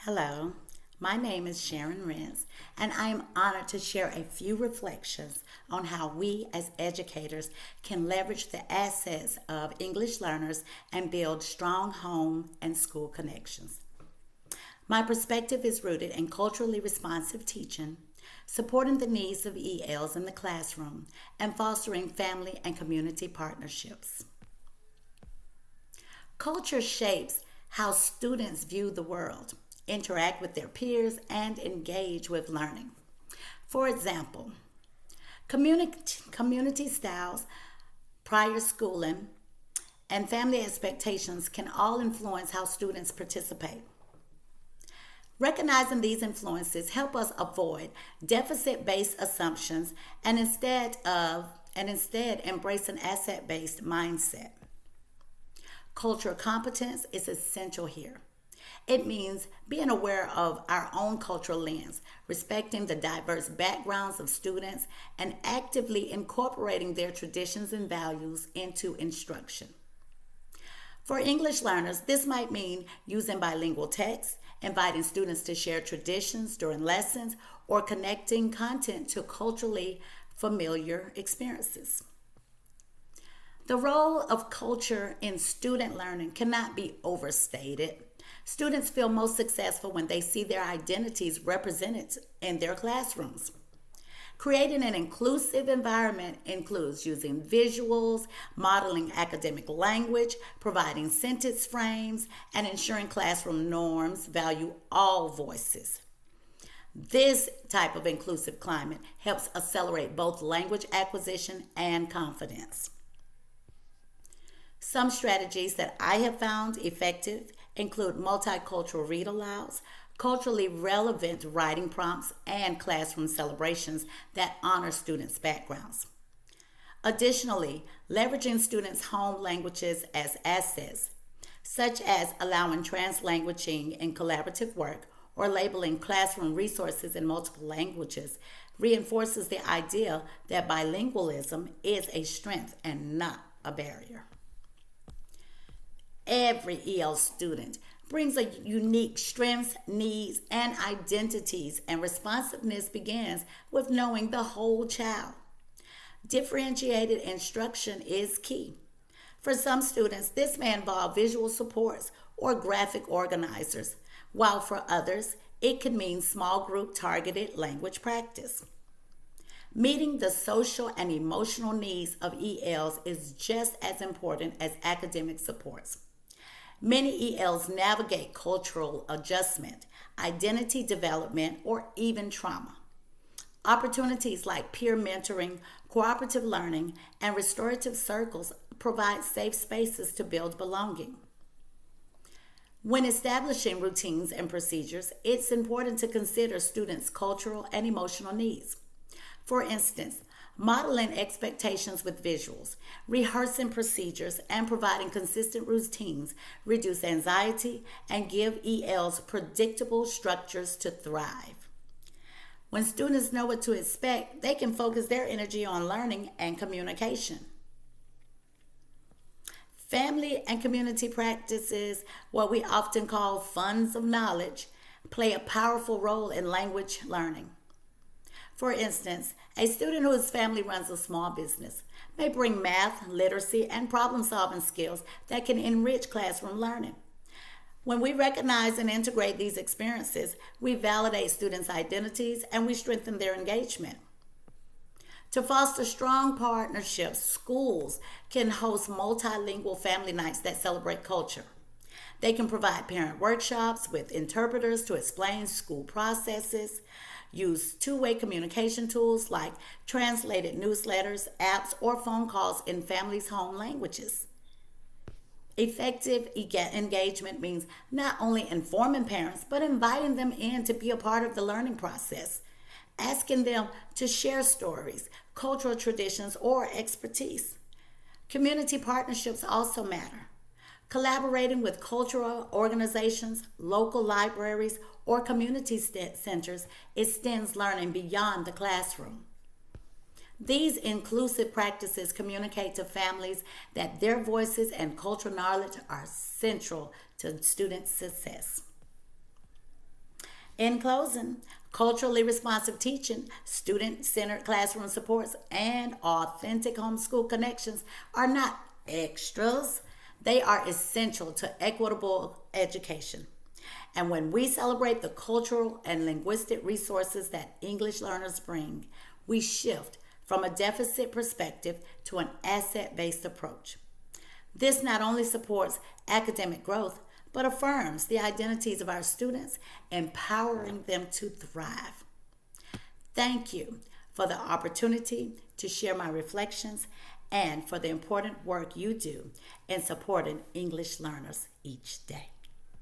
Hello, my name is Sharon Rentz, and I am honored to share a few reflections on how we as educators can leverage the assets of English learners and build strong home and school connections. My perspective is rooted in culturally responsive teaching, supporting the needs of ELs in the classroom, and fostering family and community partnerships. Culture shapes how students view the world, interact with their peers, and engage with learning. For example, community styles, prior schooling, and family expectations can all influence how students participate. Recognizing these influences help us avoid deficit-based assumptions and instead embrace an asset-based mindset. Cultural competence is essential here. It means being aware of our own cultural lens, respecting the diverse backgrounds of students, and actively incorporating their traditions and values into instruction. For English learners, this might mean using bilingual text, inviting students to share traditions during lessons, or connecting content to culturally familiar experiences. The role of culture in student learning cannot be overstated. Students feel most successful when they see their identities represented in their classrooms. Creating an inclusive environment includes using visuals, modeling academic language, providing sentence frames, and ensuring classroom norms value all voices. This type of inclusive climate helps accelerate both language acquisition and confidence. Some strategies that I have found effective include multicultural read alouds, culturally relevant writing prompts, and classroom celebrations that honor students' backgrounds. Additionally, leveraging students' home languages as assets, such as allowing translanguaging in collaborative work or labeling classroom resources in multiple languages, reinforces the idea that bilingualism is a strength and not a barrier. Every EL student brings a unique strengths, needs, and identities, and responsiveness begins with knowing the whole child. Differentiated instruction is key. For some students, this may involve visual supports or graphic organizers, while for others, it could mean small group targeted language practice. Meeting the social and emotional needs of ELs is just as important as academic supports. Many ELs navigate cultural adjustment, identity development, or even trauma. Opportunities like peer mentoring, cooperative learning, and restorative circles provide safe spaces to build belonging. When establishing routines and procedures, it's important to consider students' cultural and emotional needs. For instance, modeling expectations with visuals, rehearsing procedures, and providing consistent routines reduce anxiety and give ELs predictable structures to thrive. When students know what to expect, they can focus their energy on learning and communication. Family and community practices, what we often call funds of knowledge, play a powerful role in language learning. For instance, a student whose family runs a small business may bring math, literacy, and problem solving skills that can enrich classroom learning. When we recognize and integrate these experiences, we validate students' identities and we strengthen their engagement. To foster strong partnerships, schools can host multilingual family nights that celebrate culture. They can provide parent workshops with interpreters to explain school processes, use two-way communication tools like translated newsletters, apps, or phone calls in families' home languages. Effective engagement means not only informing parents, but inviting them in to be a part of the learning process, asking them to share stories, cultural traditions, or expertise. Community partnerships also matter. Collaborating with cultural organizations, local libraries, or community centers extends learning beyond the classroom. These inclusive practices communicate to families that their voices and cultural knowledge are central to student success. In closing, culturally responsive teaching, student centered classroom supports, and authentic homeschool connections are not extras, they are essential to equitable education. And when we celebrate the cultural and linguistic resources that English learners bring, we shift from a deficit perspective to an asset based approach. This not only supports academic growth, but affirms the identities of our students, empowering them to thrive. Thank you for the opportunity to share my reflections and for the important work you do in supporting English learners each day.